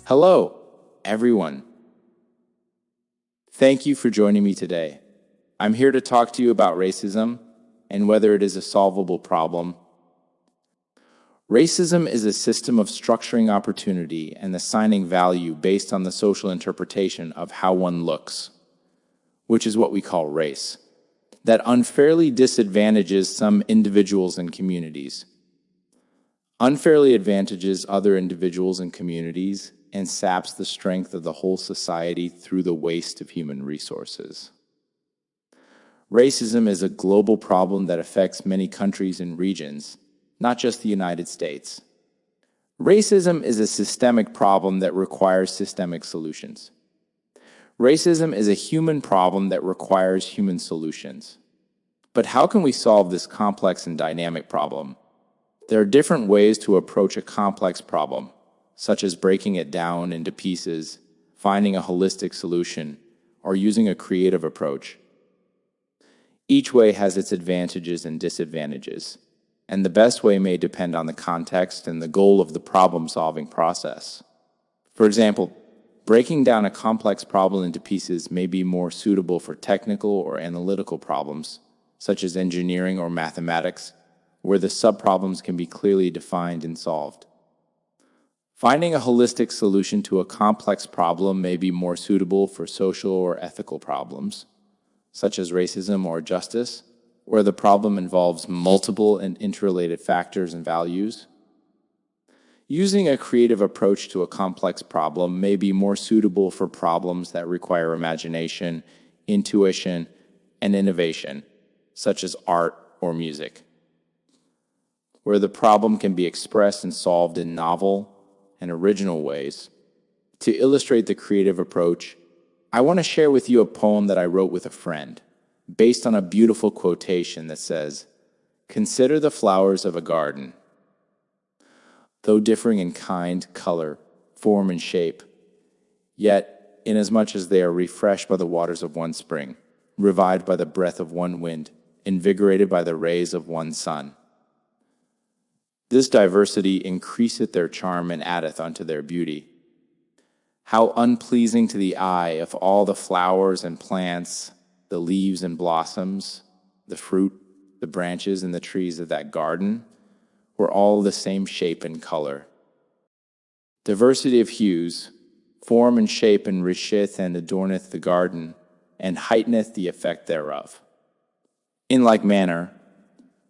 Hello, everyone. Thank you for joining me today. I'm here to talk to you about racism and whether it is a solvable problem. Racism is a system of structuring opportunity and assigning value based on the social interpretation of how one looks, which is what we call race, that unfairly disadvantages some individuals and communities, unfairly advantages other individuals and communities, and saps the strength of the whole society through the waste of human resources. Racism is a global problem that affects many countries and regions, not just the United States. Racism is a systemic problem that requires systemic solutions. Racism is a human problem that requires human solutions. But how can we solve this complex and dynamic problem? There are different ways to approach a complex problem, such as breaking it down into pieces, finding a holistic solution, or using a creative approach. Each way has its advantages and disadvantages, and the best way may depend on the context and the goal of the problem-solving process. For example, breaking down a complex problem into pieces may be more suitable for technical or analytical problems, such as engineering or mathematics, where the subproblems can be clearly defined and solved. Finding a holistic solution to a complex problem may be more suitable for social or ethical problems, such as racism or justice, where the problem involves multiple and interrelated factors and values. Using a creative approach to a complex problem may be more suitable for problems that require imagination, intuition, and innovation, such as art or music, where the problem can be expressed and solved in novel and original ways. To illustrate the creative approach, I want to share with you a poem that I wrote with a friend, based on a beautiful quotation that says, "Consider the flowers of a garden. Though differing in kind, color, form, and shape, yet, inasmuch as they are refreshed by the waters of one spring, revived by the breath of one wind, invigorated by the rays of one sun, this diversity increaseth their charm and addeth unto their beauty. How unpleasing to the eye if all the flowers and plants, the leaves and blossoms, the fruit, the branches, and the trees of that garden were all the same shape and color. Diversity of hues, form and shape enricheth and adorneth the garden, and heighteneth the effect thereof. In like manner,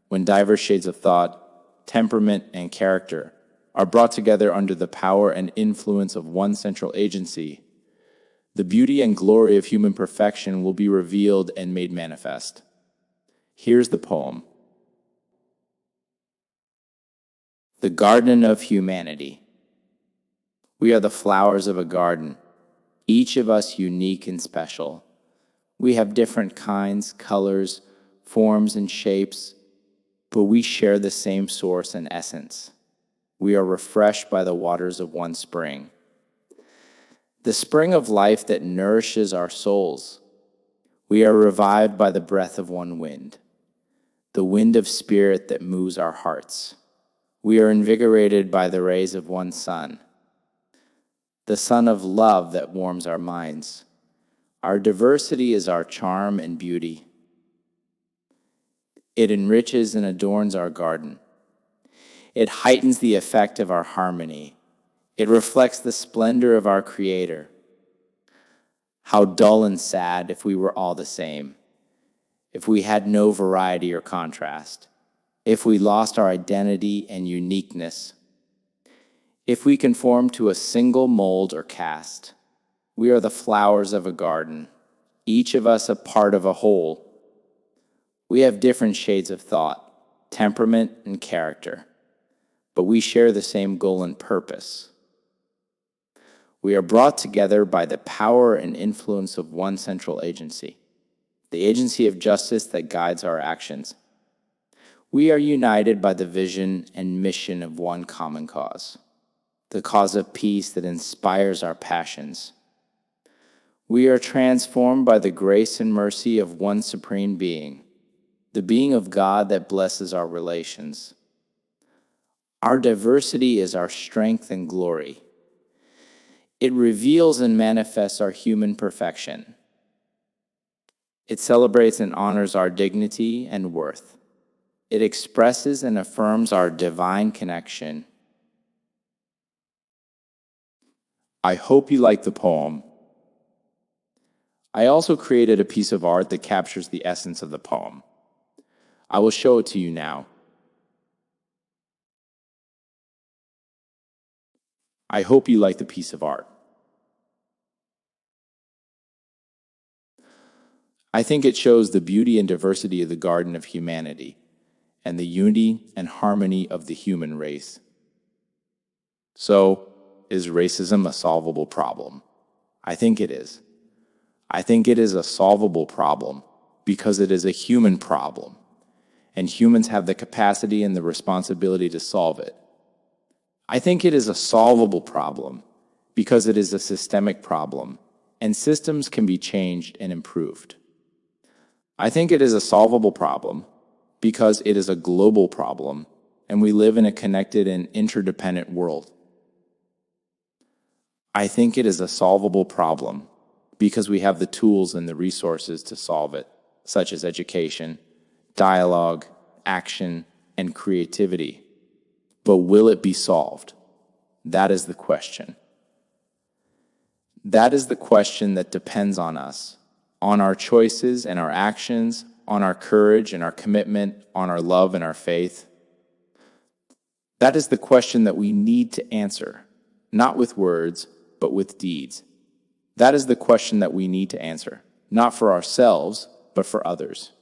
when diverse shades of thought, temperament, and character are brought together under the power and influence of one central agency, the beauty and glory of human perfection will be revealed and made manifest." Here's the poem. The Garden of Humanity. We are the flowers of a garden, each of us unique and special. We have different kinds, colors, forms, and shapes, but we share the same source and essence. We are refreshed by the waters of one spring, the spring of life that nourishes our souls. We are revived by the breath of one wind, the wind of spirit that moves our hearts. We are invigorated by the rays of one sun, the sun of love that warms our minds. Our diversity is our charm and beauty. It enriches and adorns our garden. It heightens the effect of our harmony. It reflects the splendor of our Creator. How dull and sad if we were all the same, if we had no variety or contrast, if we lost our identity and uniqueness, if we conformed to a single mold or caste. We are the flowers of a garden, each of us a part of a whole. We have different shades of thought, temperament, and character, but we share the same goal and purpose. We are brought together by the power and influence of one central agency, the agency of justice that guides our actions. We are united by the vision and mission of one common cause, the cause of peace that inspires our passions. We are transformed by the grace and mercy of one supreme being, the being of God that blesses our relations. Our diversity is our strength and glory. It reveals and manifests our human perfection. It celebrates and honors our dignity and worth. It expresses and affirms our divine connection. I hope you like the poem. I also created a piece of art that captures the essence of the poem. I will show it to you now. I hope you like the piece of art. I think it shows the beauty and diversity of the garden of humanity and the unity and harmony of the human race. So, is racism a solvable problem? I think it is. I think it is a solvable problem because it is a human problem, and humans have the capacity and the responsibility to solve it. I think it is a solvable problem because it is a systemic problem, and systems can be changed and improved. I think it is a solvable problem because it is a global problem, and we live in a connected and interdependent world. I think it is a solvable problem because we have the tools and the resources to solve it, such as education, dialogue, action, and creativity. But will it be solved? That is the question. That is the question that depends on us, on our choices and our actions, on our courage and our commitment, on our love and our faith. That is the question that we need to answer, not with words, but with deeds. That is the question that we need to answer, not for ourselves, but for others.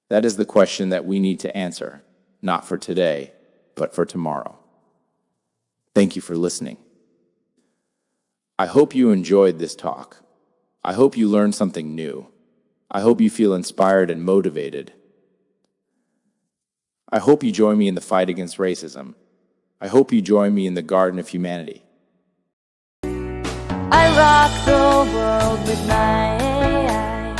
That is the question that we need to answer, not for today, but for tomorrow. Thank you for listening. I hope you enjoyed this talk. I hope you learned something new. I hope you feel inspired and motivated. I hope you join me in the fight against racism. I hope you join me in the garden of humanity. I rock the world with my AI.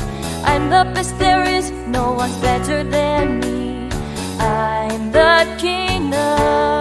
I'm the best there is, no one's better than me. I'm the king of